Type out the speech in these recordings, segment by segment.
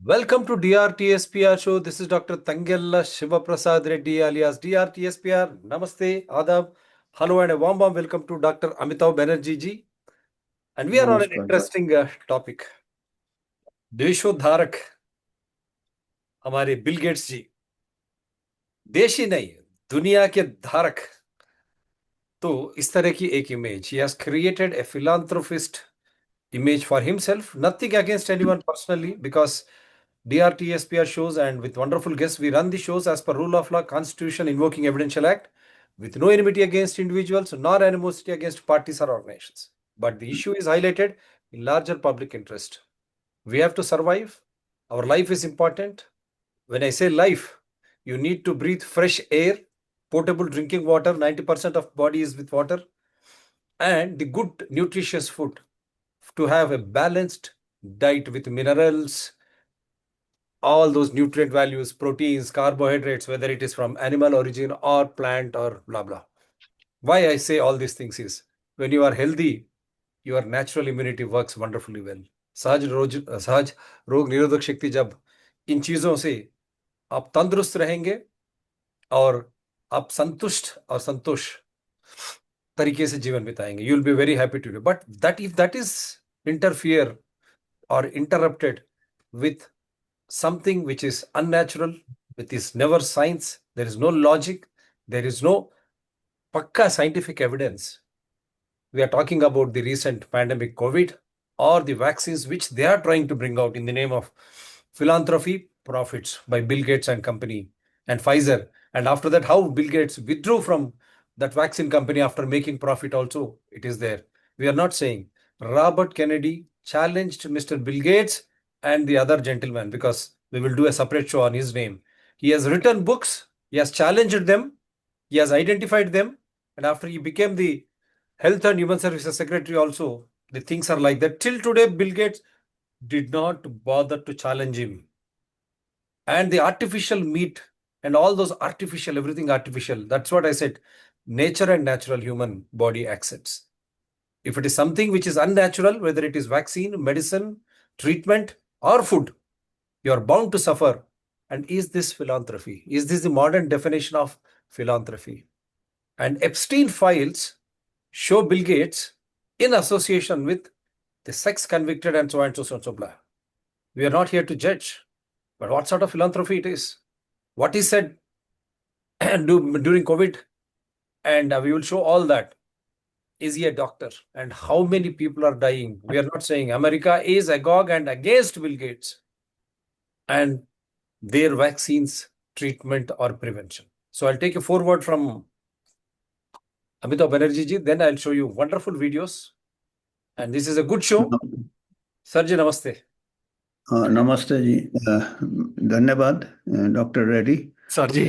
Welcome to DRTSPR show. This is Dr. Tangella Shivaprasad Reddy alias DRTSPR. Namaste, Adab, hello and a warm welcome to Dr. Amitav Banerjee ji. And we are on an नमस्कार। interesting topic. देशोद्धारक हमारे Bill Gates जी, देश ही नहीं दुनिया के धारक। तो इस तरह की एक image, he has created a philanthropist image for himself. Nothing against anyone personally, because DRTSPR shows and with wonderful guests, we run the shows as per rule of law, constitution, invoking evidential act, with no enmity against individuals, nor animosity against parties or organizations. But the issue is highlighted in larger public interest. We have to survive. Our life is important. When I say life, you need to breathe fresh air, potable drinking water, 90% of body is with water, and the good nutritious food, to have a balanced diet with minerals, all those nutrient values, proteins, carbohydrates, whether it is from animal origin or plant or blah blah. Why I say all these things is, when you are healthy, your natural immunity works wonderfully well. सहज रोग निरोधक शक्ति, जब इन चीजों से आप तंदुरुस्त रहेंगे और आप संतुष्ट और संतोष तरीके से जीवन बिताएंगे, you will be very happy to do. But that if that is interfere or interrupted with something which is unnatural, which is never science, there is no logic, there is no pakka scientific evidence. We are talking about the recent pandemic COVID or the vaccines which they are trying to bring out in the name of philanthropy, profits by Bill Gates and company and Pfizer. And after that, how Bill Gates withdrew from that vaccine company after making profit also, it is there. We are not saying. Robert Kennedy challenged Mr. Bill Gates and the other gentleman, because we will do a separate show on his name. He has written books, he has challenged them, he has identified them, and after he became the Health and Human Services Secretary also, the things are like that. Till today, Bill Gates did not bother to challenge him. And the artificial meat and all those artificial, everything artificial, that's what I said. Nature and natural human body accepts. If it is something which is unnatural, whether it is vaccine, medicine, treatment, or food, you are bound to suffer. And is this philanthropy? Is this the modern definition of philanthropy? And Epstein files show Bill Gates in association with the sex convicted and so and so and so blah. We are not here to judge, but what sort of philanthropy it is? What he said during COVID, and we will show all that. Is he a doctor? And how many people are dying? We are not saying America is agog and against Bill Gates and their vaccines, treatment, or prevention. So I'll take a forward from Amitav Banerjee ji, then I'll show you wonderful videos. And this is a good show. Sir ji, namaste. नमस्ते जी। धन्यवाद doctor Reddy Sir ji.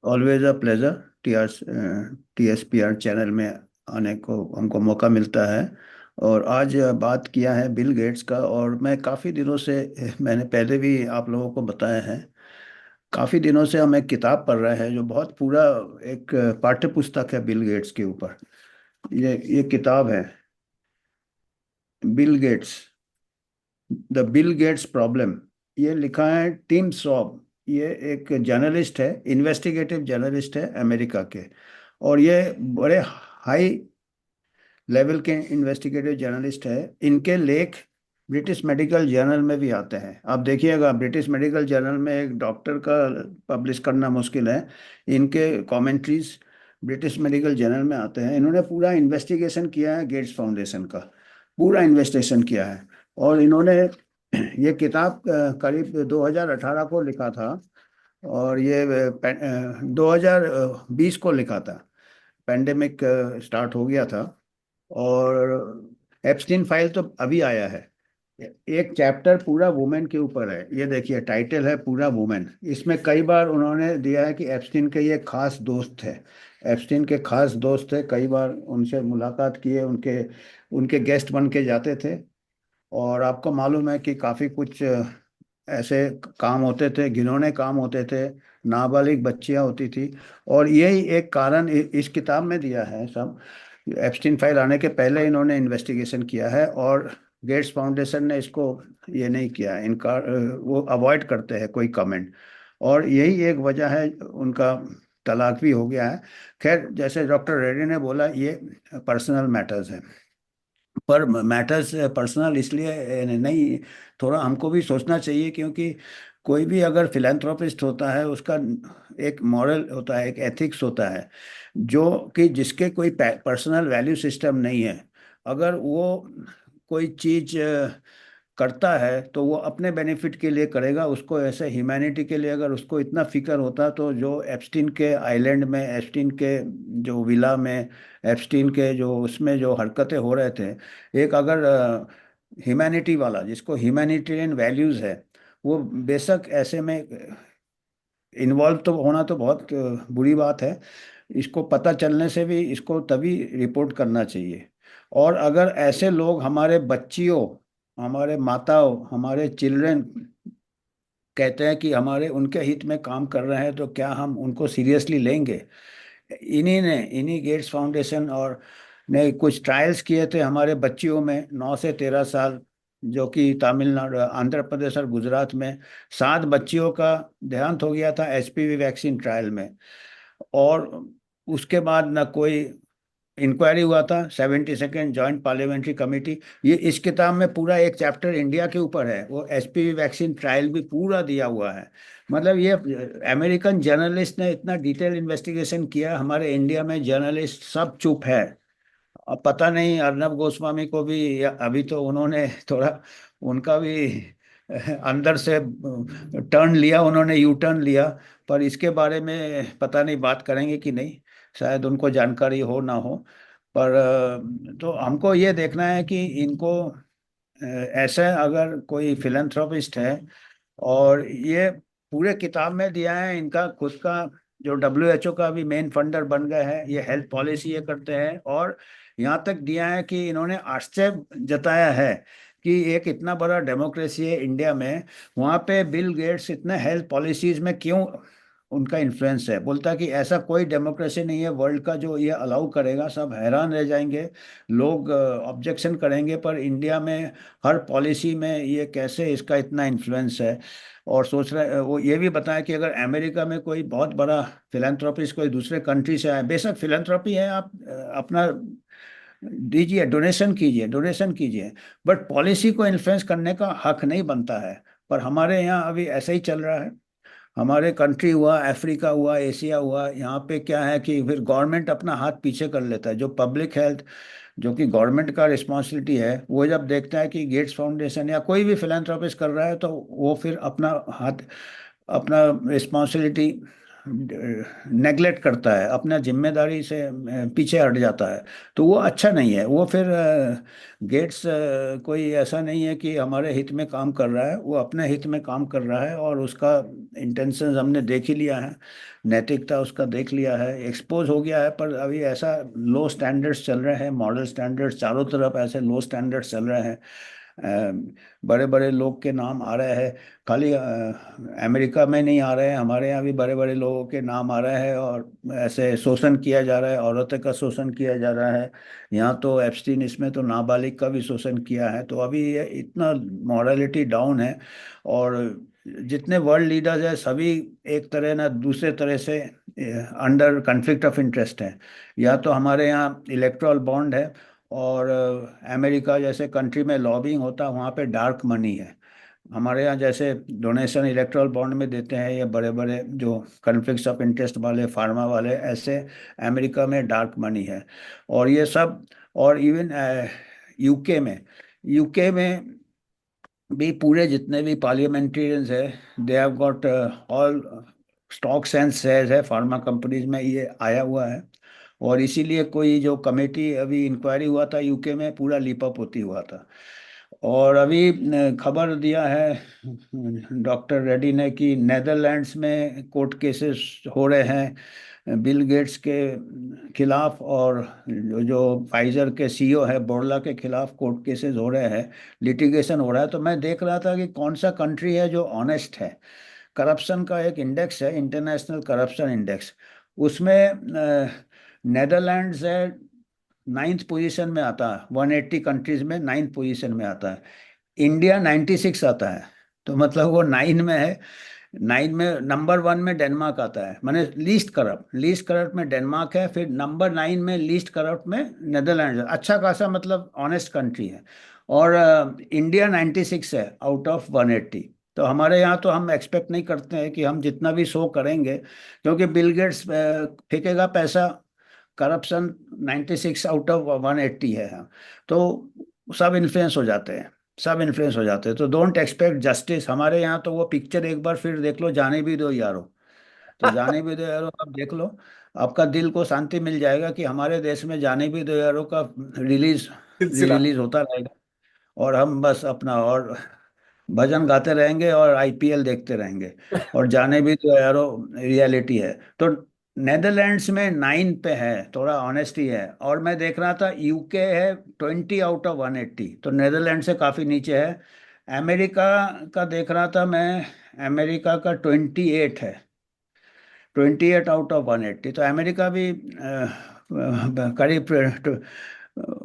Always a pleasure TSPR channel में आने को हमको मौका मिलता है। और आज बात किया है बिल गेट्स का, और मैं काफ़ी दिनों से, मैंने पहले भी आप लोगों को बताया है, काफ़ी दिनों से हम एक किताब पढ़ रहे हैं जो बहुत पूरा एक पाठ्य पुस्तक है बिल गेट्स के ऊपर। ये किताब है Bill Gates, the Bill Gates problem. ये लिखा है टिम श्रॉब। ये एक जर्नलिस्ट है, इन्वेस्टिगेटिव जर्नलिस्ट है अमेरिका के, और ये बड़े हाई लेवल के इन्वेस्टिगेटिव जर्नलिस्ट है। इनके लेख ब्रिटिश मेडिकल जर्नल में भी आते हैं। आप देखिएगा, ब्रिटिश मेडिकल जर्नल में एक डॉक्टर का पब्लिश करना मुश्किल है, इनके कमेंट्रीज ब्रिटिश मेडिकल जर्नल में आते हैं। इन्होंने पूरा इन्वेस्टिगेशन किया है, गेट्स फाउंडेशन का पूरा इन्वेस्टिगेशन किया है। और इन्होंने ये किताब करीब 2018 को लिखा था, और ये 2020 को लिखा था। पेंडेमिक स्टार्ट हो गया था, और एप्स्टीन फाइल तो अभी आया है। एक चैप्टर पूरा वुमेन के ऊपर है। ये देखिए, टाइटल है पूरा वुमेन। इसमें कई बार उन्होंने दिया है कि एप्स्टीन के ये खास दोस्त थे, एप्स्टीन के खास दोस्त थे। कई बार उनसे मुलाकात किए, उनके गेस्ट बन के जाते थे। और आपको मालूम है कि काफ़ी कुछ ऐसे काम होते थे, घिनौने काम होते थे, नाबालिग बच्चियां होती थी। और यही एक कारण इस किताब में दिया है सब। एप्स्टीन फाइल आने के पहले इन्होंने इन्वेस्टिगेशन किया है, और गेट्स फाउंडेशन ने इसको ये नहीं किया, इनकार, वो अवॉइड करते हैं कोई कमेंट। और यही एक वजह है उनका तलाक भी हो गया है। खैर, जैसे डॉक्टर रेड्डी ने बोला, ये पर्सनल मैटर्स है। पर मैटर्स पर्सनल इसलिए नहीं, थोड़ा हमको भी सोचना चाहिए, क्योंकि कोई भी अगर फिलेंथ्रोपिस्ट होता है उसका एक मॉरल होता है, एक एथिक्स होता है, जो कि जिसके कोई पर्सनल वैल्यू सिस्टम नहीं है। अगर वो कोई चीज करता है तो वो अपने बेनिफिट के लिए करेगा, उसको ऐसे ह्यूमैनिटी के लिए अगर उसको इतना फिक्र होता, तो जो एप्स्टीन के आइलैंड में, एप्स्टीन के जो विला में, एप्स्टीन के जो उसमें जो हरकतें हो रहे थे, एक अगर ह्यूमैनिटी वाला जिसको ह्यूमैनिटेरियन वैल्यूज है, वो बेशक ऐसे में इन्वॉल्व तो होना तो बहुत बुरी बात है। इसको पता चलने से भी इसको तभी रिपोर्ट करना चाहिए। और अगर ऐसे लोग हमारे बच्चियों, हमारे माताओं, हमारे चिल्ड्रन कहते हैं कि हमारे उनके हित में काम कर रहे हैं, तो क्या हम उनको सीरियसली लेंगे? इन्हीं गेट्स फाउंडेशन और ने कुछ ट्रायल्स किए थे हमारे बच्चियों में, 9 से 13 साल, जो कि तमिलनाडु, आंध्र प्रदेश और गुजरात में 7 बच्चियों का देहांत हो गया था एचपीवी वैक्सीन ट्रायल में। और उसके बाद ना कोई इंक्वायरी हुआ था। 72nd जॉइंट पार्लियामेंट्री कमेटी, ये इस किताब में पूरा एक चैप्टर इंडिया के ऊपर है, वो एचपीवी वैक्सीन ट्रायल भी पूरा दिया हुआ है। मतलब ये अमेरिकन जर्नलिस्ट ने इतना डिटेल इन्वेस्टिगेशन किया, हमारे इंडिया में जर्नलिस्ट सब चुप है। अब पता नहीं अर्नब गोस्वामी को भी अभी तो उन्होंने थोड़ा, उनका भी अंदर से टर्न लिया, उन्होंने यू टर्न लिया। पर इसके बारे में पता नहीं बात करेंगे कि नहीं, शायद उनको जानकारी हो ना हो। पर तो हमको ये देखना है कि इनको ऐसे अगर कोई फिलेंथ्रोपिस्ट है, और ये पूरे किताब में दिया है, इनका खुद का जो WHO का भी मेन फंडर बन गए हैं, ये हेल्थ पॉलिसी ये करते हैं। और यहाँ तक दिया है कि इन्होंने आश्चर्य जताया है कि एक इतना बड़ा डेमोक्रेसी है इंडिया में, वहाँ पे बिल गेट्स इतने हेल्थ पॉलिसीज में क्यों उनका इन्फ्लुएंस है। बोलता कि ऐसा कोई डेमोक्रेसी नहीं है वर्ल्ड का जो ये अलाउ करेगा, सब हैरान रह जाएंगे, लोग ऑब्जेक्शन करेंगे, पर इंडिया में हर पॉलिसी में ये कैसे इसका इतना इन्फ्लुएंस है। और सोच रहे वो ये भी बताया कि अगर अमेरिका में कोई बहुत बड़ा फिलेंथ्रोपिस्ट कोई दूसरे कंट्री से आए, बेशक फिलेंथ्रोपी है, आप अपना दीजिए, डोनेशन कीजिए, डोनेशन कीजिए, बट पॉलिसी को इन्फ्लुएंस करने का हक नहीं बनता है। पर हमारे यहाँ अभी ऐसा ही चल रहा है। हमारे कंट्री हुआ, अफ्रीका हुआ, एशिया हुआ, यहाँ पे क्या है कि फिर गवर्नमेंट अपना हाथ पीछे कर लेता है। जो पब्लिक हेल्थ, जो कि गवर्नमेंट का रिस्पॉन्सिबिलिटी है, वो जब देखता है कि गेट्स फाउंडेशन या कोई भी फिलेंथ्रोपिस्ट कर रहा है, तो वो फिर अपना हाथ, अपना रिस्पॉन्सिबिलिटी नेग्लेक्ट करता है, अपना जिम्मेदारी से पीछे हट जाता है। तो वो अच्छा नहीं है। वो फिर गेट्स कोई ऐसा नहीं है कि हमारे हित में काम कर रहा है, वो अपने हित में काम कर रहा है, और उसका इंटेंशन हमने देख ही लिया है, नैतिकता उसका देख लिया है, एक्सपोज हो गया है। पर अभी ऐसा लो स्टैंडर्ड्स चल रहे हैं, मॉडल स्टैंडर्ड्स चारों तरफ ऐसे लो स्टैंडर्ड्स चल रहे हैं। बड़े बड़े लोग के नाम आ रहे हैं, खाली अमेरिका में नहीं आ रहे हैं, हमारे यहाँ भी बड़े बड़े लोगों के नाम आ रहे हैं, और ऐसे शोषण किया जा रहा है, औरतों का शोषण किया जा रहा है। यहाँ तो एप्स्टीन, इसमें तो नाबालिग का भी शोषण किया है। तो अभी ये इतना मॉरलिटी डाउन है। और जितने वर्ल्ड लीडर्स हैं सभी एक तरह ना दूसरे तरह से अंडर कन्फ्लिक्ट ऑफ इंटरेस्ट है। या तो हमारे यहाँ इलेक्ट्रल बॉन्ड है, और अमेरिका जैसे कंट्री में लॉबिंग होता है, वहाँ पे डार्क मनी है। हमारे यहाँ जैसे डोनेशन इलेक्ट्रल बॉन्ड में देते हैं ये बड़े बड़े जो कन्फ्लिक्ट्स ऑफ इंटरेस्ट वाले फार्मा वाले, ऐसे अमेरिका में डार्क मनी है। और ये सब, और इवन यूके में भी पूरे जितने भी पार्लियामेंटेरियंस है, they have got all stocks and shares है फार्मा कंपनीज में, ये आया हुआ है। और इसीलिए कोई जो कमेटी अभी इंक्वायरी हुआ था यूके में, पूरा लीपअप होती हुआ था। और अभी खबर दिया है डॉक्टर रेड्डी ने कि नेदरलैंड्स में कोर्ट केसेस हो रहे हैं बिल गेट्स के खिलाफ, और जो फाइजर के सीईओ है बोरला के खिलाफ कोर्ट केसेस हो रहे हैं, लिटिगेशन हो रहा है। तो मैं देख रहा था कि कौन सा कंट्री है जो ऑनेस्ट है। करप्शन का एक इंडेक्स है, इंटरनेशनल करप्शन इंडेक्स, उसमें नेदरलैंड्स है नाइन्थ पोजीशन में आता है, 180 कंट्रीज में नाइन्थ पोजीशन में आता है। इंडिया 96 आता है। तो मतलब वो नाइन में है। नाइन में नंबर वन में डेनमार्क आता है, माने लीस्ट करप्ट में डेनमार्क है, फिर नंबर नाइन में लीस्ट करप्ट में नेदरलैंड। अच्छा खासा मतलब ऑनेस्ट कंट्री है। और इंडिया 96 है आउट ऑफ 180। तो हमारे यहाँ तो हम एक्सपेक्ट नहीं करते हैं कि हम जितना भी शो करेंगे, क्योंकि बिल गेट्स फेंकेगा पैसा। करप्शन 96 आउट ऑफ 180 है। तो सब इन्फ्लुएंस हो जाते हैं, सब इन्फ्लुएंस हो जाते हैं। तो डोंट एक्सपेक्ट जस्टिस हमारे यहाँ। तो वो पिक्चर एक बार फिर देख लो, जाने भी दो यारो। तो जाने भी दो यारो आप देख लो, आपका दिल को शांति मिल जाएगा कि हमारे देश में जाने भी दो यारो का रिलीज सिलसिला। रिलीज होता रहेगा। और हम बस अपना और भजन गाते रहेंगे और आईपीएल देखते रहेंगे। और जाने भी तो यारो रियलिटी है। तो नेदरलैंड्स में नाइन पे है, थोड़ा ऑनेस्टी है। और मैं देख रहा था यूके है 20 आउट ऑफ 180, तो नेदरलैंड से काफ़ी नीचे है। अमेरिका का देख रहा था मैं, अमेरिका का 28 है, 28 आउट ऑफ 180। तो अमेरिका भी करीब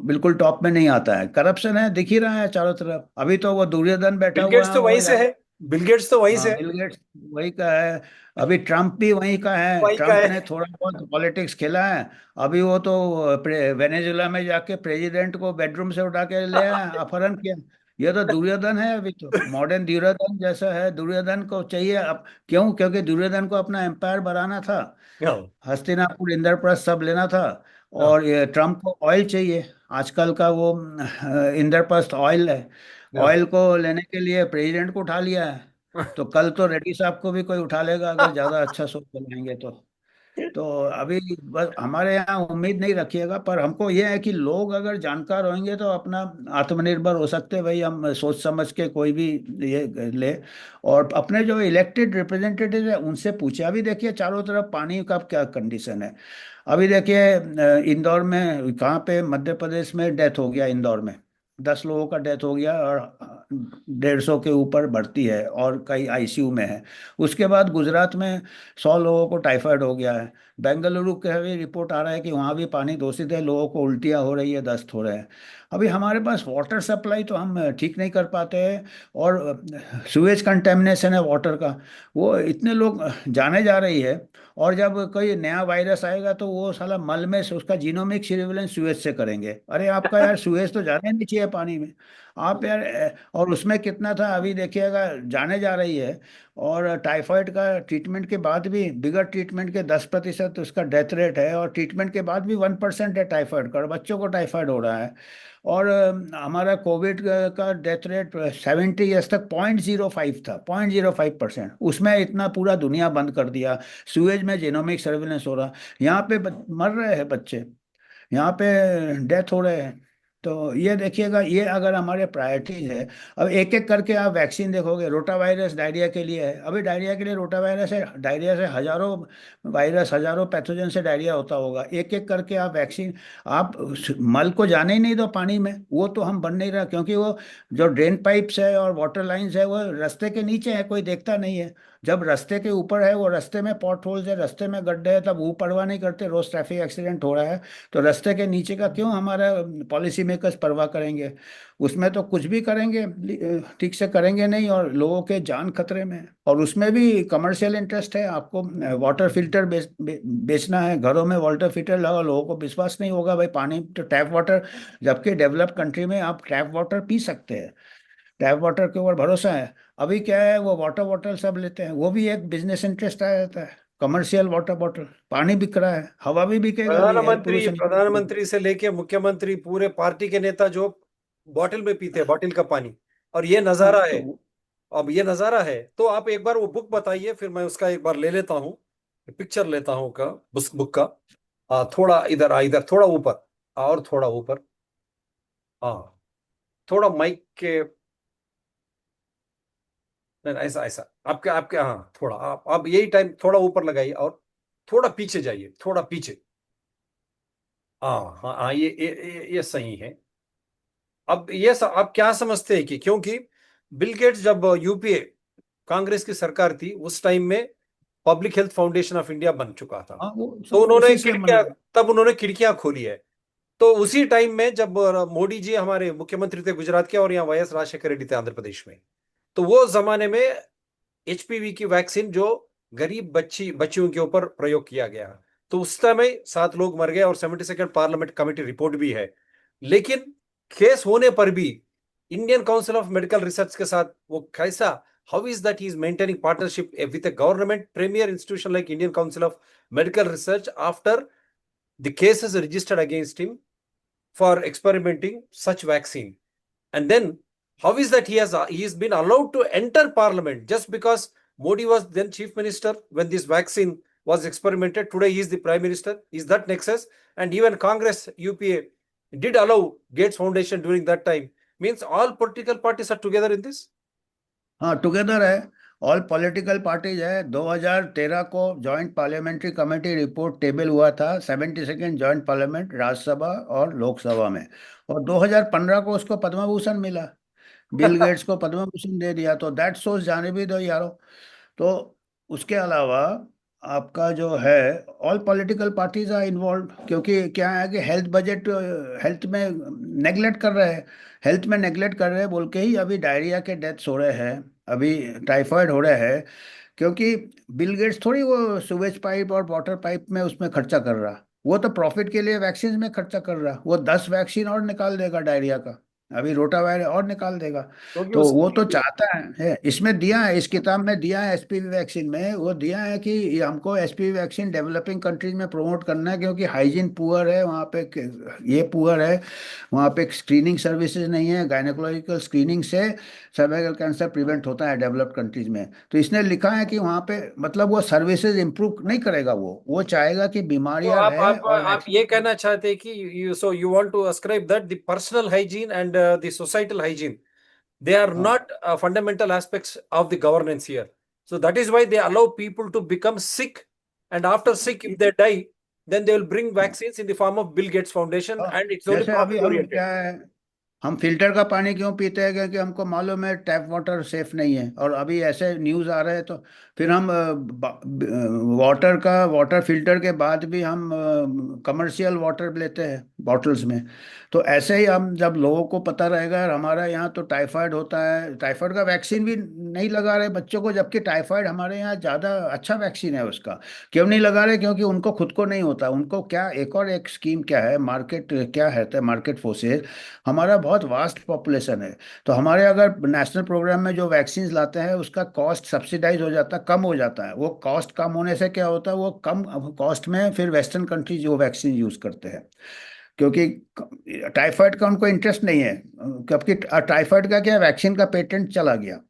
बिल्कुल टॉप में नहीं आता है। करप्शन है दिख ही रहा है चारों तरफ। अभी तो वो दुर्योधन बैठा बिल हुआ गेट्स है तो वो वहीं से है। बिल गेट्स तो वहीं हाँ, से है। बिल गेट्स वही का है। अभी ट्रम्प भी वही का है। वहीं का ट्रम्प ने है। थोड़ा बहुत पॉलिटिक्स खेला है। अभी वो तो वेनेजुला में जाके प्रेसिडेंट को बेडरूम से उठा के ले आया, अपहरण किया। ये तो दुर्योधन है, अभी तो मॉडर्न दुर्योधन जैसा है। दुर्योधन को चाहिए अब। क्यों? क्योंकि दुर्योधन को अपना एम्पायर बढ़ाना था, हाँ, हस्तिनापुर इंद्रप्रस्थ सब लेना था। हाँ, और ये ट्रम्प को ऑयल चाहिए। आजकल का वो इंद्रप्रस्थ ऑयल है। हाँ। ऑयल को लेने के लिए प्रेसिडेंट को उठा लिया है। तो कल तो रेड्डी साहब को भी कोई उठा लेगा अगर ज्यादा अच्छा शो चलाएंगे तो अभी बस हमारे यहाँ उम्मीद नहीं रखिएगा। पर हमको ये है कि लोग अगर जानकार होंगे तो अपना आत्मनिर्भर हो सकते हैं। भाई हम सोच समझ के कोई भी ये ले। और अपने जो इलेक्टेड रिप्रेजेंटेटिव है उनसे पूछे। अभी देखिए चारों तरफ पानी का क्या कंडीशन है। अभी देखिए इंदौर में, कहाँ पे, मध्य प्रदेश में डेथ हो गया इंदौर में। 10 लोगों का डेथ हो गया और 150 के ऊपर भर्ती है और कई आईसीयू में है। उसके बाद गुजरात में 100 लोगों को टाइफाइड हो गया है। बेंगलुरु के भी रिपोर्ट आ रहा है कि वहाँ भी पानी दूषित है, लोगों को उल्टियाँ हो रही है, दस्त हो रहे हैं। अभी हमारे पास वाटर सप्लाई तो हम ठीक नहीं कर पाते हैं। और सुएज कंटेमिनेशन है वाटर का, वो इतने लोग जाने जा रही है। और जब कोई नया वायरस आएगा तो वो साला मल में से उसका जीनोमिक सर्विलेंस सुएज से करेंगे। अरे आपका यार सुएज तो जाने नहीं चाहिए पानी में। आप यार और उसमें कितना था अभी देखिएगा, जाने जा रही है। और टाइफाइड का ट्रीटमेंट के बाद भी, बिगर ट्रीटमेंट के 10% उसका डेथ रेट है, और ट्रीटमेंट के बाद भी 1% है टाइफाइड का, और बच्चों को टाइफाइड हो रहा है। और हमारा कोविड का डेथ रेट 70 ईयर्स तक 0.05 था, 0.05%। उसमें इतना पूरा दुनिया बंद कर दिया। सूएज में जेनोमिक सर्विलेंस हो रहा। यहाँ पे मर रहे हैं बच्चे, यहाँ पे डेथ हो रहे हैं। तो ये देखिएगा, ये अगर हमारे प्रायोरिटीज है। अब एक एक करके आप वैक्सीन देखोगे। रोटा वायरस डायरिया के लिए है, अभी डायरिया के लिए रोटा वायरस है। डायरिया से हजारों वायरस, हजारों पैथोजन से डायरिया होता होगा। एक एक करके आप वैक्सीन। आप मल को जाने ही नहीं दो पानी में, वो तो हम बन नहीं रहा, क्योंकि वो जो ड्रेन पाइप्स है और वाटर लाइंस है वो रास्ते के नीचे है, कोई देखता नहीं है। जब रास्ते के ऊपर है, वो रास्ते में पॉट होल्स है, रास्ते में गड्ढे है, तब वो परवाह नहीं करते। रोज ट्रैफिक एक्सीडेंट हो रहा है। तो रास्ते के नीचे का क्यों हमारा पॉलिसी मेकर्स परवाह करेंगे? उसमें तो कुछ भी करेंगे ठीक से करेंगे नहीं, और लोगों के जान खतरे में है। और उसमें भी कमर्शियल इंटरेस्ट है। आपको वाटर फिल्टर बेचना है, घरों में वाटर फिल्टर लगाओ, लोगों को विश्वास नहीं होगा भाई पानी तो टैप वाटर। जबकि डेवलप्ड कंट्री में आप टैप वाटर पी सकते हैं, टैप वाटर के ऊपर भरोसा है। अभी क्या है, वो वाटर बॉटल सब लेते हैं, वो भी एक बिजनेस इंटरेस्ट आ जाता है। कमर्शियल वाटर बॉटल, पानी बिक रहा है, हवा भी बिकेगा, अभी एयर प्रधानमंत्री पोल्यूशन। प्रधानमंत्री से लेके मुख्यमंत्री, पूरे पार्टी के नेता जो बॉटल में पीते हैं, बॉटल का पानी। और ये हाँ नजारा है। तो अब ये नजारा है तो आप एक बार वो बुक बताइए, फिर मैं उसका एक बार ले लेता हूँ, पिक्चर लेता हूँ का, उस बुक का। थोड़ा इधर इधर थोड़ा ऊपर, और थोड़ा ऊपर। हाँ, थोड़ा माइक के, नहीं ऐसा ऐसा। आपके आपके हाँ, थोड़ा आप यही टाइम थोड़ा ऊपर लगाइए, और थोड़ा पीछे जाइए, थोड़ा पीछे। हाँ हाँ हाँ, ये सही है। अब आप क्या समझते हैं कि क्योंकि बिल गेट्स जब यूपीए कांग्रेस की सरकार थी उस टाइम में public health foundation of India बन चुका था। हाँ, वो तो सब उन्होंने उसी से खिड़कियां, मतलब। तब उन्होंने खिड़कियां खोली है। तो उसी टाइम में जब मोदी जी हमारे मुख्यमंत्री थे गुजरात के, और यहाँ वाई एस राजशेखर रेड्डी थे आंध्र प्रदेश में, तो वो जमाने में एचपीवी की वैक्सीन जो गरीब बच्चियों के ऊपर प्रयोग किया गया, तो उस समय 7 लोग मर गए, और 72nd पार्लियामेंट कमेटी रिपोर्ट भी है। लेकिन केस होने पर भी Indian council of medical research के साथ वो कैसा, how is that he is maintaining partnership with a government premier institution like Indian council of medical research after the cases registered against him for experimenting such vaccine? And then how is that he has been allowed to enter parliament just because Modi was then chief minister when this vaccine was experimented? Today he is the prime minister. Is that nexus? And even Congress UPA did allow Gates Foundation during that time. Means all political parties are together in this. हाँ, together है। All political parties है। 2013 को joint parliamentary committee report table हुआ था 72nd joint parliament, Rajya Sabha और लोकसभा में। और 2015 को उसको पद्म भूषण मिला। बिल गेट्स को पद्म भूषण दे दिया, तो दैट सोच जाने भी दो यारो। तो उसके अलावा आपका जो है, all political parties are involve, क्योंकि क्या है कि हेल्थ बजट, हेल्थ में नेगलेक्ट कर रहे हैं। हेल्थ में नेगलेक्ट कर रहे हैं बोल के ही अभी डायरिया के डेथ्स हो रहे हैं, अभी टाइफाइड हो रहे हैं। क्योंकि बिल गेट्स थोड़ी वो सुवेज पाइप और वाटर पाइप में उसमें खर्चा कर रहा, वो तो प्रॉफिट के लिए वैक्सीन में खर्चा कर रहा। वो 10 वैक्सीन और निकाल देगा डायरिया का, अभी रोटावायरस और निकाल देगा। क्योंकि तो वो तो उसकी चाहता है, इसमें दिया है, इस किताब में दिया है, एसपीवी वैक्सीन में वो दिया है कि ये हमको एसपीवी वैक्सीन डेवलपिंग कंट्रीज में प्रमोट करना है, क्योंकि हाइजीन पुअर है वहाँ पे, ये पुअर है वहाँ पे, स्क्रीनिंग सर्विसेज नहीं है। गायनेकोलॉजिकल स्क्रीनिंग से सर्वाइकल कैंसर प्रिवेंट होता है डेवलप्ड कंट्रीज में। तो इसने लिखा है कि वहाँ पे मतलब वो सर्विसेज इंप्रूव नहीं करेगा, वो चाहेगा कि तो बीमारियां आप है आप और आप ये कहना चाहते हैं कि you want to ascribe that the personal hygiene and the societal hygiene, they are vaccine. not fundamental aspects of the governance here. So that is why they allow people to become sick, and after sick, if they die, then they will bring vaccines in the form of Bill Gates Foundation, हाँ, and it's only जैसे अभी profit हम oriented. क्या है, हम filter का पानी क्यों पीते हैं? क्योंकि हमको मालूम है टैप वाटर सेफ नहीं है। और अभी ऐसे न्यूज़ आ रहे हैं, तो फिर हम वाटर फिल्टर के बाद भी हम कमर्शियल वाटर लेते हैं बॉटल्स में। तो ऐसे ही हम जब लोगों को पता रहेगा, और हमारा यहाँ तो टाइफाइड होता है, टाइफाइड का वैक्सीन भी नहीं लगा रहे बच्चों को, जबकि टाइफाइड हमारे यहाँ ज़्यादा अच्छा वैक्सीन है उसका। क्यों नहीं लगा रहे? क्योंकि उनको खुद को नहीं होता। उनको क्या, एक और एक स्कीम क्या है, मार्केट क्या है, मार्केट फोर्सेस। हमारा बहुत वास्ट पॉपुलेशन है, तो हमारे अगर नेशनल प्रोग्राम में जो वैक्सीन लाते हैं उसका कॉस्ट सब्सिडाइज हो जाता है, कम हो जाता है। वो कॉस्ट कम होने से क्या होता है, वो कम कॉस्ट में फिर वेस्टर्न कंट्रीज वो वैक्सीन यूज करते हैं। क्योंकि टाइफाइड का उनको इंटरेस्ट नहीं है, क्योंकि टाइफाइड का क्या, वैक्सीन का पेटेंट चला गया।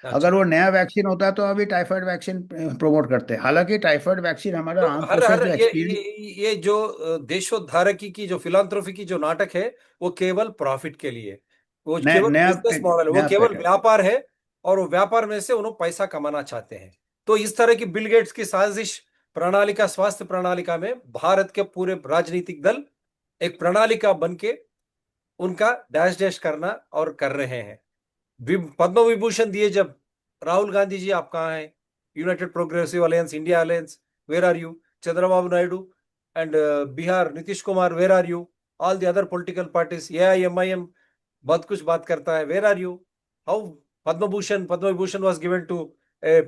अच्छा। अगर वो नया वैक्सीन होता है तो अभी टाइफाइड वैक्सीन प्रोमोट करते हैं। हालांकि टाइफाइड वैक्सीन हमारा तो आमतौर हर से हर जो एक्सपीरियंस, ये जो देशोद्धारकी की जो फिलांथ्रोफी की जो नाटक है, वो केवल प्रॉफिट के लिए, वो नया केवल नया बिजनेस मॉडल है, वो नया केवल पैटर्न। व्यापार है, और वो व्यापार में से उन्होंने पैसा कमाना चाहते हैं। तो इस तरह की बिल गेट्स की साजिश प्रणालिका, स्वास्थ्य प्रणालिका में भारत के पूरे राजनीतिक दल एक प्रणालिका बन के उनका डैश डैश करना और कर रहे हैं। पद्म विभूषण दिए जब राहुल गांधी जी, आप कहाँ हैं? United Progressive Alliance, India alliance, where are you? Chandrababu Naidu and Bihar Nitish Kumar, where are you? All the other political parties, AIMIM बहुत कुछ बात करता है, where are you? How Padma Vibhushan was given to a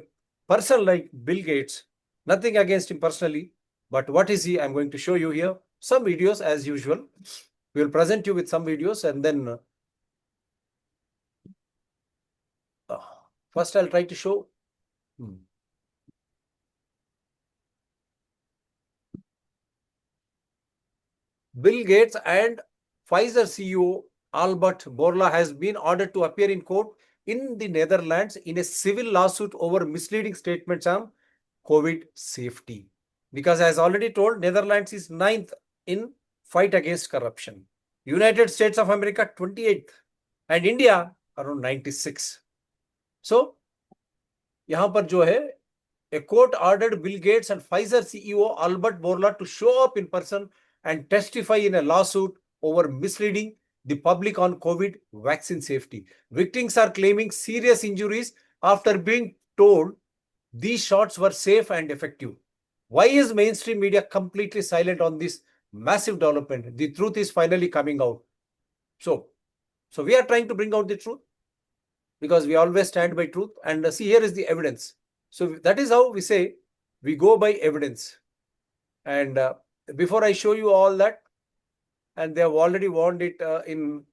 person like Bill Gates? Nothing against him personally, but what is he? I'm going to show you here some videos as usual. We will present you with some videos, and then uh, first I'll try to show. Bill Gates and Pfizer CEO Albert Bourla has been ordered to appear in court in the Netherlands in a civil lawsuit over misleading statements on COVID safety. Because as already told, Netherlands is 9th in fight against corruption. United States of America 28th, and India around 96. So यहाँ पर जो है, a court ordered Bill Gates and Pfizer CEO Albert Bourla to show up in person and testify in a lawsuit over misleading the public on COVID vaccine safety. Victims are claiming serious injuries after being told these shots were safe and effective. Why is mainstream media completely silent on this massive development. The truth is finally coming out. So we are trying to bring out the truth because we always stand by truth. And see, here is the evidence. So that is how we say we go by evidence. And before I show you all that, and they have already warned it in.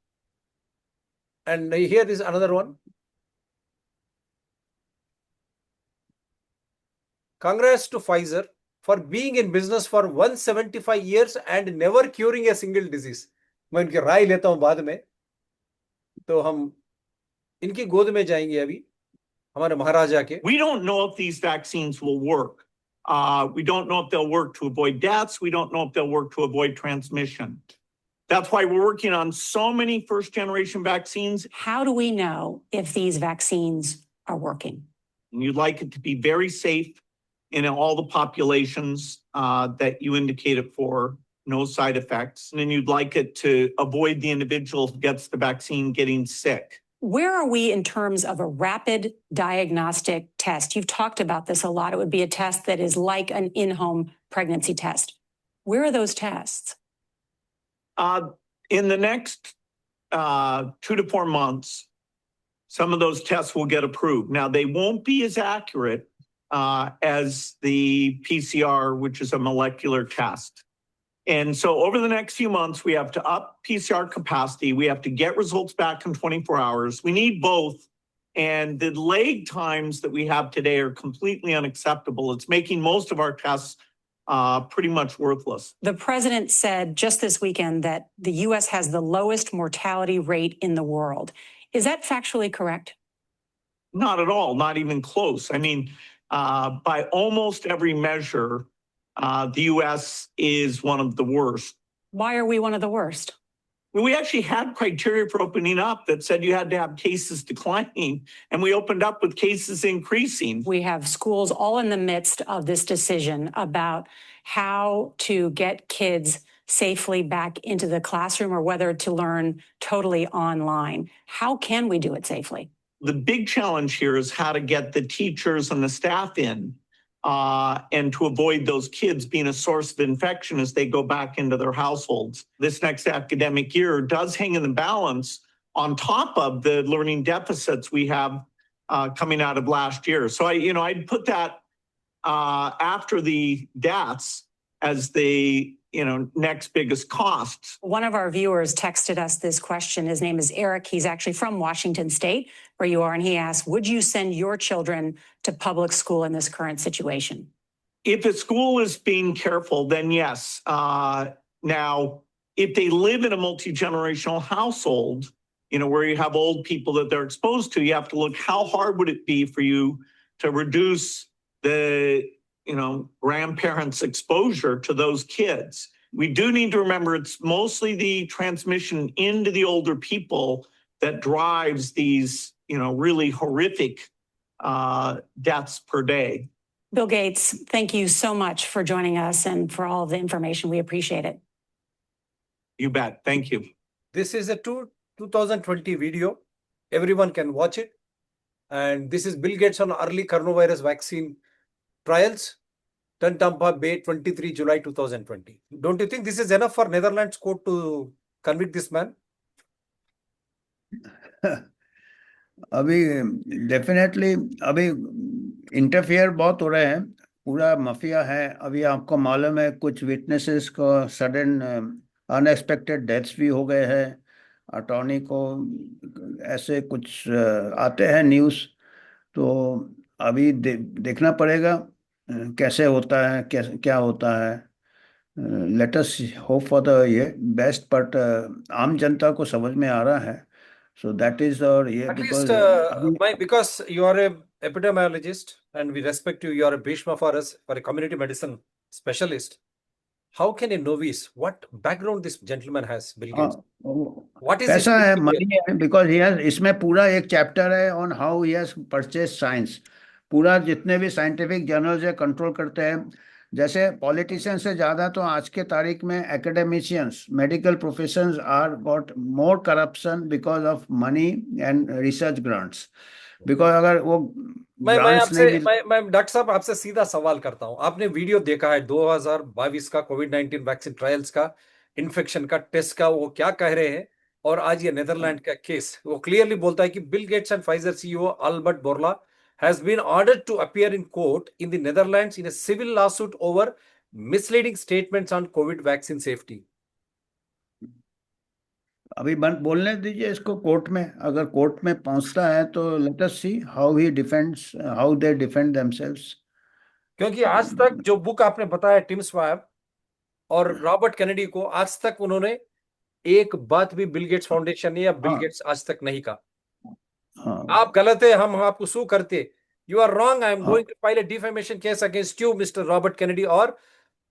And here is another one. Congrats to Pfizer for being in business for 175 years and never curing a single disease. मैं उनकी राय लेता हूं बाद में. तो हम इनकी गोद में जाएंगे अभी हमारे महाराजा के. We don't know if these vaccines will work. We don't know if they'll work to avoid deaths. We don't know if they'll work to avoid transmission. That's why we're working on so many first generation vaccines. How do we know if these vaccines are working? And you'd like it to be very safe in all the populations that you indicated for, no side effects. And then you'd like it to avoid the individual who gets the vaccine getting sick. Where are we in terms of a rapid diagnostic test? You've talked about this a lot. It would be a test that is like an in-home pregnancy test. Where are those tests? In the next 2 to 4 months, some of those tests will get approved. Now, they won't be as accurate as the PCR, which is a molecular test. And so over the next few months, we have to up PCR capacity. We have to get results back in 24 hours. We need both. And the lag times that we have today are completely unacceptable. It's making most of our tests pretty much worthless. The president said just this weekend that the U.S. has the lowest mortality rate in the world. Is that factually correct? Not at all, not even close. I mean, by almost every measure, the U.S. is one of the worst. Why are we one of the worst? We actually had criteria for opening up that said you had to have cases declining, and we opened up with cases increasing. We have schools all in the midst of this decision about how to get kids safely back into the classroom or whether to learn totally online. How can we do it safely? The big challenge here is how to get the teachers and the staff in and to avoid those kids being a source of infection as they go back into their households. This next academic year does hang in the balance on top of the learning deficits we have coming out of last year. So I'd put that after the deaths as the next biggest cost. One of our viewers texted us this question. His name is Eric. He's actually from Washington State, where you are, and he asked, would you send your children to public school in this current situation? If a school is being careful, then yes. Now, if they live in a multi-generational household, where you have old people that they're exposed to, you have to look how hard would it be for you to reduce the grandparents' exposure to those kids. We do need to remember it's mostly the transmission into the older people that drives these, really horrific deaths per day. Bill Gates, thank you so much for joining us and for all of the information. We appreciate it. You bet. Thank you. This is a 2020 video. Everyone can watch it. And this is Bill Gates on early coronavirus vaccine trials. 10 Tampa Bay, 23 July 2020. Don't you think this is enough for Netherlands court to convict this man? अभी definitely अभी interfere बहुत हो रहे हैं, पूरा mafia है. अभी आपको मालूम है कुछ विटनेसेस को सडन अनएक्सपेक्टेड डेथ्स भी हो गए हैं. अटॉर्नी को ऐसे कुछ आते हैं न्यूज़. तो अभी देखना पड़ेगा कैसे होता है, क्या होता है. Let us hope for the ये बेस्ट. बट आम जनता को समझ में आ रहा है. So that is our because you are a epidemiologist and we respect you. You are a Bhishma for us, for a community medicine specialist. How can a novice, what background this gentleman has, Bill Gates? What is ऐसा है, money है, because he has, इसमें पूरा एक chapter है on how he has purchased science. पूरा जितने भी साइंटिफिक जर्नल्स है कंट्रोल करते हैं. जैसे पॉलिटिशियन से ज़्यादा तो आज के तारीख में academicians, medical professions are got more corruption because of money and research grants. Because अगर वो मैं ग्रांट्स नहीं आपसे मिल मैं डॉक्टर साहब आपसे सीधा सवाल करता हूं। आपने वीडियो देखा है 2022 का कोविड-19 वैक्सीन ट्रायल्स का, इन्फेक्शन का, टेस्ट का, वो क्या कह रहे हैं? और आज ये नेदरलैंड का केस वो क्लियरली बोलता है कि Bill Gates and Pfizer CEO Albert Bourla has been ordered to appear in court in the Netherlands in a civil lawsuit over misleading statements on COVID vaccine safety. अभी बोलने दीजिए इसको court में, अगर कोर्ट में पहुंचता है तो let us see how he defends, how they defend themselves. क्योंकि आज तक जो बुक आपने बताया टिम स्वैब और रॉबर्ट कैनेडी को, आज तक उन्होंने एक बात भी बिल गेट्स फाउंडेशन ने या बिल हाँ गेट्स आज तक नहीं कहा। हाँ आप गलत है, हम आपको सू करते। You are wrong, I am हाँ going to file a defamation case against you mister Robert Kennedy और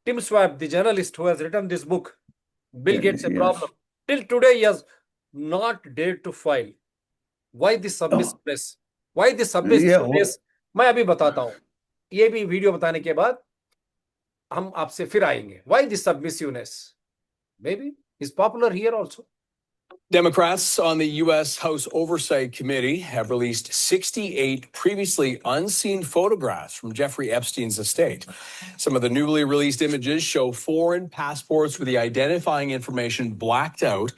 Tim Schwab the journalist who has written this book. Bill Gates ए yes. Problem till today he has not dared to file. Why this submissiveness? Why this ये submissiveness? मैं अभी बताता हूं, ये भी video बताने के बाद हम आपसे फिर आएंगे। Why this submissiveness? Maybe he's popular here also. Democrats on the U.S. House Oversight Committee have released 68 previously unseen photographs from Jeffrey Epstein's estate. Some of the newly released images show foreign passports with the identifying information blacked out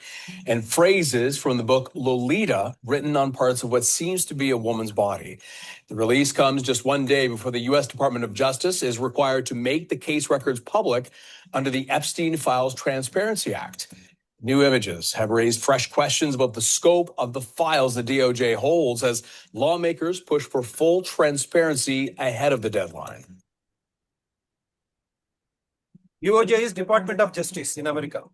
and phrases from the book Lolita written on parts of what seems to be a woman's body. The release comes just one day before the U.S. Department of Justice is required to make the case records public under the Epstein Files Transparency Act. New images have raised fresh questions about the scope of the files the DOJ holds as lawmakers push for full transparency ahead of the deadline. DOJ is Department of Justice in America.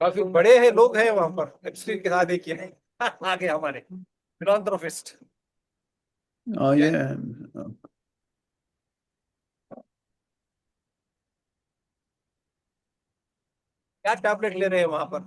काफी बड़े हैं लोग हैं वहां पर Epstein के साथ। देखिए आगे हमारे फिलांथ्रोपिस्ट। ये क्या टैबलेट ले रहे हैं वहां पर?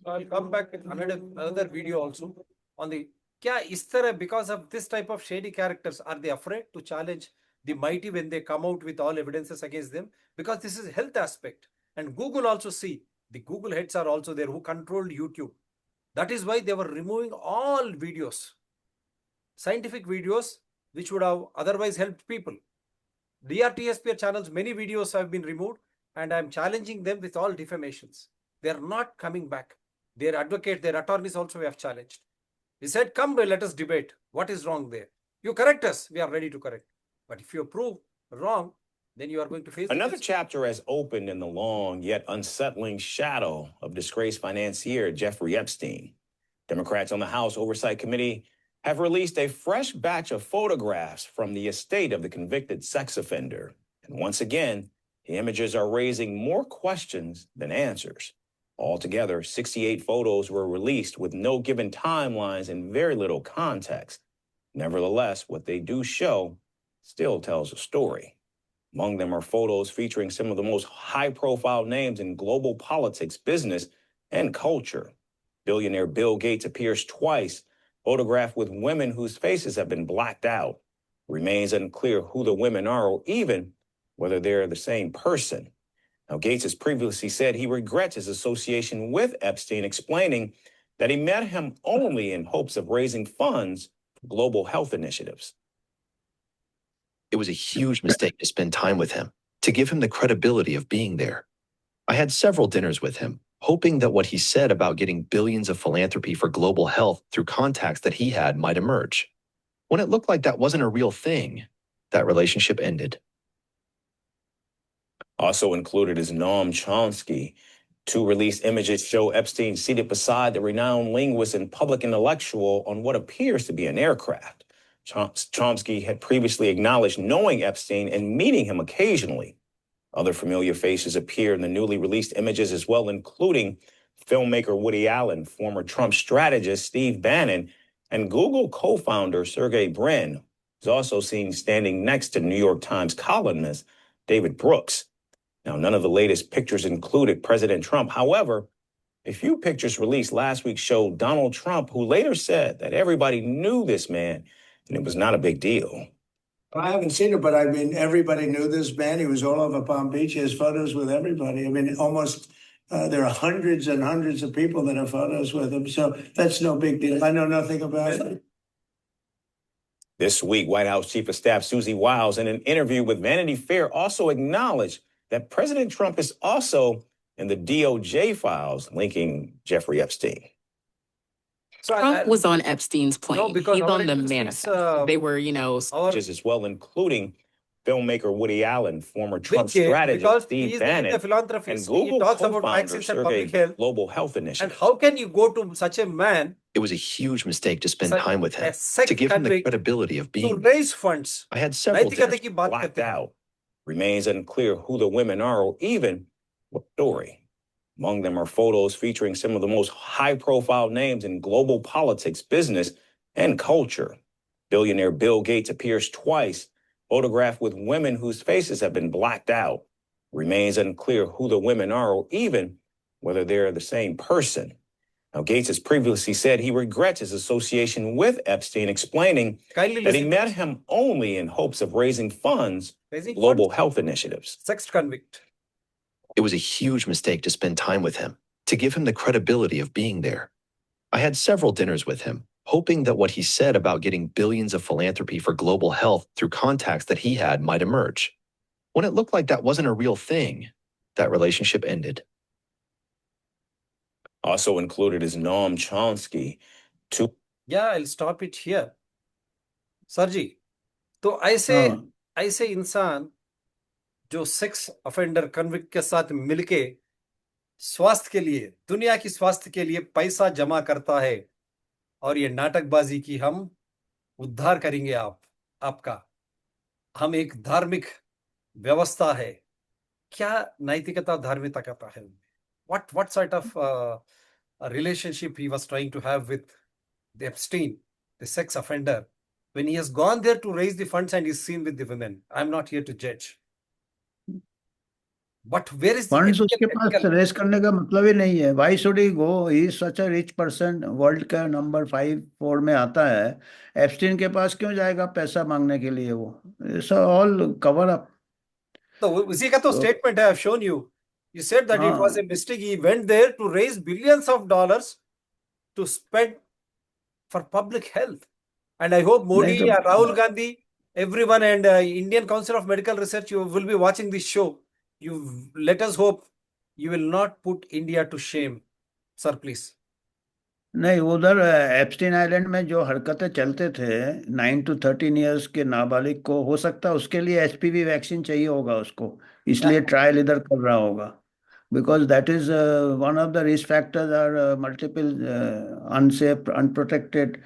So I'll come back with another video also on the क्या इस तरह because of this type of shady characters are they afraid to challenge the mighty when they come out with all evidences against them? Because this is health aspect, and Google also see the Google heads are also there who controlled YouTube. That is why they were removing all videos, scientific videos which would have otherwise helped people. DRTSPR channels, many videos have been removed, and I'm challenging them with all defamations. They are not coming back. Their advocates, their attorneys also we have challenged. We said, come, let us debate. What is wrong there? You correct us, we are ready to correct. But if you prove wrong, then you are going to face another chapter has opened in the long yet unsettling shadow of disgraced financier Jeffrey Epstein. Democrats on the House Oversight Committee have released a fresh batch of photographs from the estate of the convicted sex offender. And once again, the images are raising more questions than answers. Altogether, 68 photos were released with no given timelines and very little context. Nevertheless, what they do show still tells a story. Among them are photos featuring some of the most high-profile names in global politics, business, and culture. Billionaire Bill Gates appears twice, photographed with women whose faces have been blacked out. It remains unclear who the women are or even whether they're the same person. Now, Gates has previously said he regrets his association with Epstein, explaining that he met him only in hopes of raising funds for global health initiatives. It was a huge mistake to spend time with him, to give him the credibility of being there. I had several dinners with him, hoping that what he said about getting billions of philanthropy for global health through contacts that he had might emerge. When it looked like that wasn't a real thing, that relationship ended. Also included is Noam Chomsky. Two released images show Epstein seated beside the renowned linguist and public intellectual on what appears to be an aircraft. Chomsky had previously acknowledged knowing Epstein and meeting him occasionally. Other familiar faces appear in the newly released images as well, including filmmaker Woody Allen, former Trump strategist Steve Bannon, and Google co-founder Sergey Brin, who's also seen standing next to New York Times columnist David Brooks. Now, none of the latest pictures included President Trump. However, a few pictures released last week showed Donald Trump, who later said that everybody knew this man and it was not a big deal. I haven't seen it, but I mean, everybody knew this man. He was all over Palm Beach. He has photos with everybody. I mean, almost there are hundreds and hundreds of people that have photos with him. So that's no big deal. I know nothing about it. This week, White House Chief of Staff Susie Wiles, in an interview with Vanity Fair, also acknowledged that President Trump is also in the DOJ files linking Jeffrey Epstein. So Trump was on Epstein's plane. No, because He's our on the industries, manifest. They were, our As well, including filmmaker Woody Allen, former Trump Bill Gates, strategist because Steve he's Bannon, a philanthropist. and Google He talks about co-founder vaccines and Sergey public health. Global Health And Initiative. how can you go to such a man, It was a huge mistake to spend such time with him, a sex to give him the convict, credibility of to being. raise funds? I had several नैतिकता dinners. की बात Blacked करते हैं. out. Remains unclear who the women are or even what story. Among them are photos featuring some of the most high-profile names in global politics, business, and culture. Billionaire Bill Gates appears twice, photographed with women whose faces have been blacked out. Remains unclear who the women are or even whether they're the same person. Now, Gates has previously said he regrets his association with Epstein, explaining Kindly that he listen. met him only in hopes of raising funds Raising for global funds. health initiatives. Sex convict. It was a huge mistake to spend time with him, to give him the credibility of being there. I had several dinners with him, hoping that what he said about getting billions of philanthropy for global health through contacts that he had might emerge. When it looked like that wasn't a real thing, that relationship ended. Also included is Noam Chomsky. Yeah, I'll stop it here. Sir ji, तो ऐसे हाँ ऐसे इंसान जो sex offender convict के साथ मिलके स्वास्थ्य के लिए, दुनिया की स्वास्थ्य के लिए पैसा जमा करता है और ये नाटकबाजी की हम उद्धार करेंगे आपका, हम एक धार्मिक व्यवस्था है, क्या नैतिकता धार्मिकता कहता है? What sort of a relationship he was trying to have with the Epstein, the sex offender, when he has gone there to raise the funds and is seen with the women? I'm not here to judge. But where is the funds ethical- उसके पास ethical- race करने का मतलब ही नहीं है. Why should he go? He is such a rich person. World का number 5-4 में आता है. एप्स्टीन के पास क्यों जाएगा पैसा मांगने के लिए? वो इट्स ऑल कवर अप. तो उसी का तो तो- statement I have shown you. You said that it was हाँ. a mistake. He went there to raise billions of dollars to spend for public health. And I hope Modi, नहीं तो- Rahul Gandhi, everyone, and Indian Council of Medical Research, you will be watching this show. You let us hope you will not put India to shame. Sir, please. नहीं, उधर Epstein island में जो हरकतें चलते थे 9 to 13 years के नाबालिग को, हो सकता है उसके लिए एचपीवी वैक्सीन चाहिए होगा उसको, इसलिए ट्रायल इधर कर रहा होगा. Because that is one of the risk factors are multiple unsafe unprotected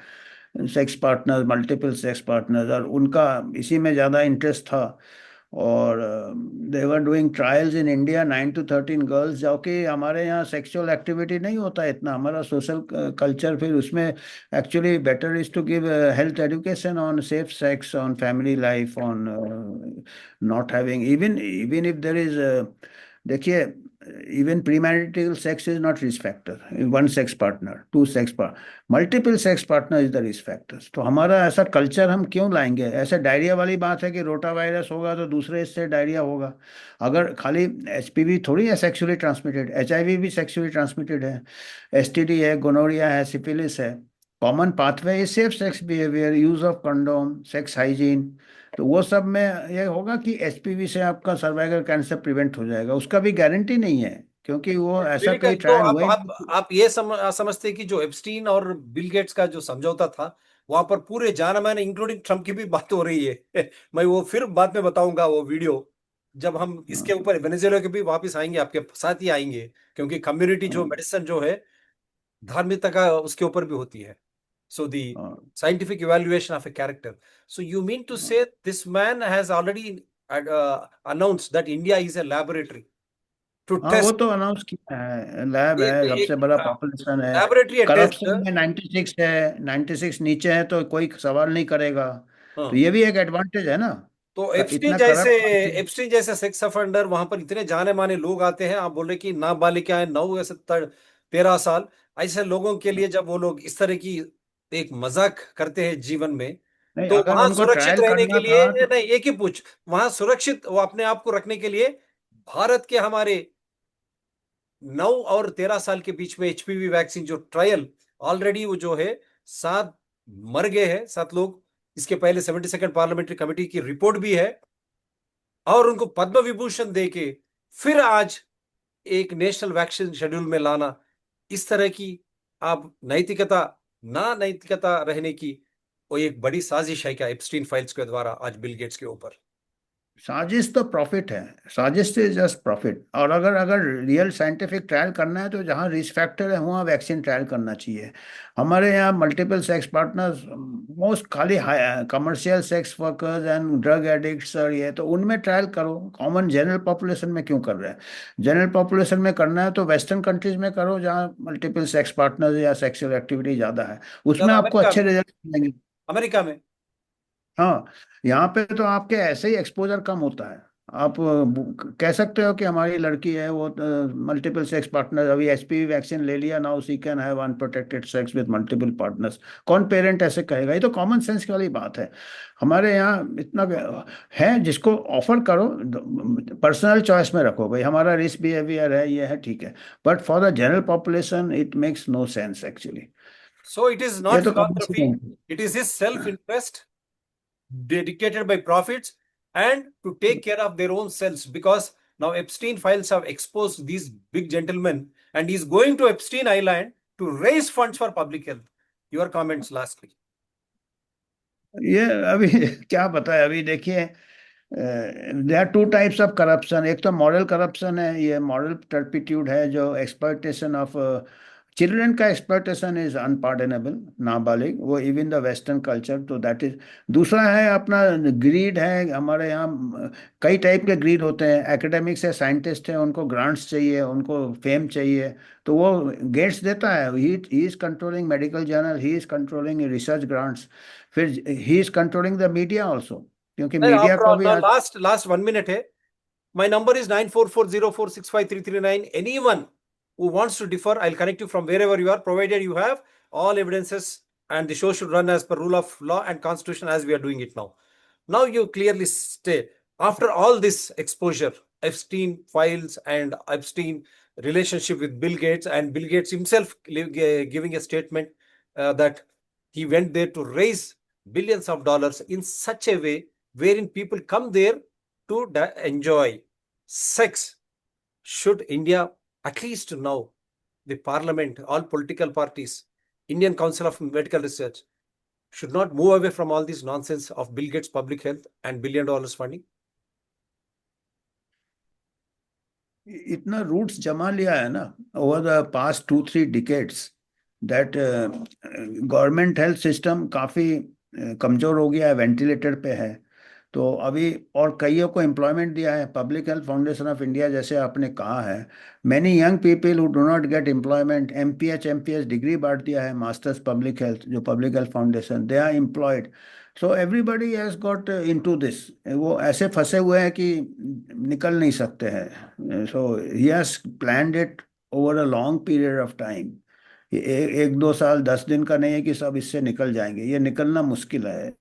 sex partners, multiple sex partners, और उनका इसी में ज़्यादा इंटरेस्ट था. और they were doing trials in India 9 to 13 girls, जो कि हमारे यहाँ सेक्सुअल एक्टिविटी नहीं होता इतना. हमारा सोशल कल्चर फिर उसमें actually better is to give health education on safe sex, on family life, on not having even if there is, देखिए, even premarital sex is not risk factor. 1 sex partner, 2 sex partner, multiple sex partner is the risk factors. तो हमारा ऐसा culture हम क्यों लाएंगे? ऐसे diarrhoea वाली बात है कि रोटा वायरस होगा तो दूसरे इससे डायरिया होगा. अगर खाली एचपीवी थोड़ी है सेक्सुअली ट्रांसमिटेड, एचआईवी भी सेक्सुअली ट्रांसमिटेड है, एसटीडी है, गोनोरिया है, सिफिलिस है. Common pathway is safe sex behaviour, use of condom, sex hygiene. तो वो सब में ये होगा कि एचपीवी से आपका सर्वाइकल कैंसर प्रिवेंट हो जाएगा, उसका भी गारंटी नहीं है, क्योंकि वो ऐसा बिल्कुल। कई तो ट्रायल हुए। आप ये समझते हैं कि जो एप्स्टीन और बिल गेट्स का जो समझौता था, वहां पर पूरे जाना माने इंक्लूडिंग ट्रम्प की भी बात हो रही है। मैं वो फिर बाद में बताऊंगा वो वीडियो, जब हम इसके हाँ, ऊपर वेनेजुएला के भी वापस आएंगे, आपके साथ ही आएंगे, क्योंकि कम्युनिटी जो हाँ, मेडिसिन जो है धार्मिकता का उसके ऊपर भी होती है। सो दी हाँ, scientific evaluation of a character. So you mean to हाँ। say this man has already announced that India is a laboratory to हाँ, वो test तो अनाउंस किया है, लैब है, एक सबसे बड़ा पॉपुलेशन है। लैबोरेटरी है टेस्ट। करप्शन में 96 है, 96 नीचे है तो कोई सवाल नहीं करेगा। तो हाँ, ये भी एक एडवांटेज है ना। तो एप्स्टीन इतना जैसे करप्ट कंट्री। एप्स्टीन जैसे सेक्स ऑफेंडर वहां पर इतने जाने माने लोग आते हैं, आप बोल रहे कि नाबालिगाएं 9 या 13 साल, ऐसे लोगों के लिए जब वो लोग इस तरह की एक मजाक करते हैं जीवन में, नहीं, तो अगर वहां उनको सुरक्षित ट्रायल रहने के करना लिए, था तो। नहीं एक ही पूछ, वहां सुरक्षित वो अपने आप को रखने के लिए भारत के हमारे 9 और 13 साल के बीच में एचपीवी वैक्सीन जो ट्रायल ऑलरेडी वो जो है 7 मर गए हैं, 7 लोग। इसके पहले 72nd पार्लियामेंट्री कमेटी की रिपोर्ट भी है, और उनको पद्म विभूषण देके फिर आज एक नेशनल वैक्सीन शेड्यूल में लाना, इस तरह की आप नैतिकता, ना नैतिकता रहने की, वो एक बड़ी साजिश है क्या एप्स्टीन फाइल्स के द्वारा आज बिल गेट्स के ऊपर? साजिश तो प्रॉफिट है, साजिश से जस्ट प्रॉफिट। और अगर अगर रियल साइंटिफिक ट्रायल करना है तो जहाँ रिस्क फैक्टर है वहाँ वैक्सीन ट्रायल करना चाहिए। हमारे यहाँ मल्टीपल सेक्स पार्टनर्स मोस्ट खाली commercial sex workers and drug addicts, और ये तो उनमें ट्रायल करो, कॉमन जनरल पॉपुलेशन में क्यों कर रहे हैं? जनरल पॉपुलेशन में करना है तो वेस्टर्न कंट्रीज में करो जहाँ मल्टीपल सेक्स पार्टनर्स या सेक्सुअल एक्टिविटी ज़्यादा है, उसमें ज्यादा आपको अमेरिका अच्छे में, रिजल्ट मिलेंगे। अमेरिका में। हाँ, यहाँ पे तो आपके ऐसे ही एक्सपोजर कम होता है। आप कह सकते हो कि हमारी लड़की है वो मल्टीपल सेक्स पार्टनर, अभी एचपीवी वैक्सीन ले लिया, now she can have unprotected sex with multiple partners. कौन पेरेंट ऐसे कहेगा? ये तो कॉमन सेंस वाली बात है। हमारे यहाँ इतना है, जिसको ऑफर करो पर्सनल चॉइस में रखो, भाई हमारा रिस्क बिहेवियर है, ये है, ठीक है। But for the general population it makes no sense actually. So it is ये not तो common philanthropy, sense. it is his self-interest dedicated by profits and to take care of their own selves, because now Epstein files have exposed these big gentlemen, and he's going to Epstein Island to raise funds for public health. Your comments lastly. ये अभी क्या पता है, अभी देखिए, there are two types of corruption. एक तो moral corruption है, ये मॉरल टर्पिट्यूड है, जो एक्सप्लॉइटेशन ऑफ चिल्ड्रन का एक्सप्लॉइटेशन इज अनपार्डनेबल, नाबालिग, वो इवन द वेस्टर्न कल्चर, तो दैट इज। दूसरा है अपना ग्रीड है, हमारे यहाँ कई टाइप के ग्रीड होते हैं। एकेडमिक्स है, साइंटिस्ट है, उनको ग्रांट्स चाहिए, उनको फेम चाहिए, तो वो गेट्स देता है। He is controlling medical journal, he is controlling research grants, फिर he is controlling the media also, क्योंकि मीडिया After को all, भी now आज। last 1 minute है. My number is 9440465339. Anyone who wants to differ, I'll connect you from wherever you are, provided you have all evidences, and the show should run as per rule of law and constitution as we are doing it now. Now you clearly state, after all this exposure, Epstein files and Epstein relationship with Bill Gates, and Bill Gates himself giving a statement that he went there to raise billions of dollars in such a way wherein people come there to enjoy sex. Should India, at least now, the parliament, all political parties, Indian Council of Medical Research, should not move away from all this nonsense of Bill Gates public health and $1 billion funding? इतना roots जमा लिया है ना over the past 2-3 decades, that government health system काफ़ी कमज़ोर हो गया है, वेंटिलेटर पे है। तो अभी और कईयों को एम्प्लॉयमेंट दिया है, public health foundation of India जैसे आपने कहा है। Many young people who do not get employment, MPH degree बांट दिया है, मास्टर्स पब्लिक हेल्थ, जो public health foundation, they are employed. So everybody has got into this, वो ऐसे फंसे हुए हैं कि निकल नहीं सकते हैं। So he has planned it over a long period of time. ये 1-2 साल 10 दिन का नहीं है कि सब इससे निकल जाएंगे, ये निकलना मुश्किल है।